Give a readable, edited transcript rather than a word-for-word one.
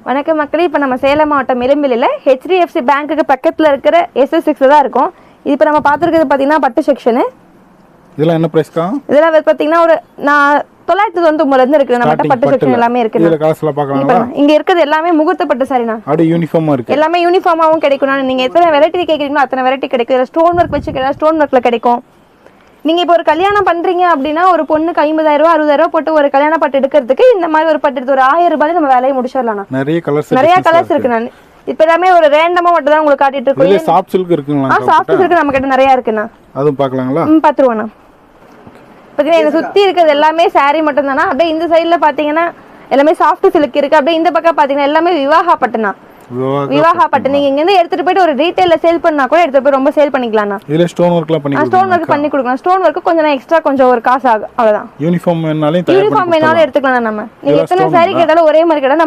வணக்கம் மக்களே, இப்போ நம்ம சேலம் மாவட்டம் இளம்பிள்ளையில் HDFC பேங்க்குக்கு பக்கத்தில் இருக்கிற SS6 தான் இருக்கும். இது இப்போ நம்ம பார்த்துருக்கிறது பார்த்தீங்கன்னா பட்டு செக்ஷனு. இதெல்லாம் என்ன பிரைஸ்க்கா? இதெல்லாம் பார்த்தீங்கன்னா ஒரு 999 இருக்கு. நம்மகிட்ட பட்டு செக்ஷன் எல்லாமே இருக்கு. இதுல கலர்ஸ்ல பார்க்கலாம்ல. இங்க இருக்குது எல்லாமே முகூர்த்த பட்டு சாரினா. அப்படியே யூனிஃபார்மா இருக்கு. எல்லாமே யூனிஃபார்மாவும் கிடைக்கும். நீங்க எத்தனை வெரைட்டி கேக்குறீங்களோ அத்தனை வெரைட்டி கிடைக்கும். இதுல ஸ்டோன் ஒர்க் வச்சு கேட்டா ஸ்டோன் ஒர்க்ல கிடைக்கும். நீங்க இப்போ ஒரு கல்யாணம் பண்றீங்க அப்படின்னா ஒரு பொண்ணுக்கு 50,000 ரூபாய் 60,000 ரூபாய் போட்டு ஒரு கல்யாண பட்டு எடுக்கிறதுக்கு இந்த மாதிரி ஒரு பட்டு எடுத்து ஒரு 1000 ரூபாயில நம்ம வேலையை முடிச்சிடலாம். நிறைய கலர்ஸ் இருக்கு. நான் இப்போ எல்லாமே ஒரு ரேண்டமா மட்டும் தான் உங்களுக்கு காட்டிட்டு இருக்கோம். இதுல சாஃப்ட் சில்க் இருக்குங்களா? சாஃப்ட் சில்க் நம்ம கிட்ட நிறைய இருக்குண்ணா. அதுவும் பார்க்கலாங்களா? பாத்துருவோண்ணா. பார்த்தீங்கன்னா இதை சுற்றி இருக்கிறது எல்லாமே saree மட்டும் தானா. அப்படியே இந்த சைடில் பார்த்தீங்கன்னா எல்லாமே சாஃப்ட் சில்க் இருக்கு. அப்படியே இந்த பக்கம் பார்த்தீங்கன்னா எல்லாமே விவாகா பட்டுனா. விவாகா பட்டு நீங்க இங்க இருந்து எடுத்துட்டு போயிட்டு ஒரு ரீட்டைல்ல சேல் பண்ணா கூட எடுத்துட்டு போய் ரொம்ப சேல் பண்ணிக்கலாம்ண்ணா. இதுல ஸ்டோன் ஒர்க்லாம் பண்ணி ஸ்டோன் ஒர்க் பண்ணி கொடுக்கலாம். ஸ்டோன் ஒர்க் கொஞ்சம் எக்ஸ்ட்ரா கொஞ்சம் ஒரு காசு ஆகும், அவ்வளவுதான். யூனிஃபார்ம் வேணாலும் எடுத்துக்கலாம் நம்ம. நீங்க எத்தனை saree கேட்டாலும் ஒரே மாதிரி கேட்டாலும்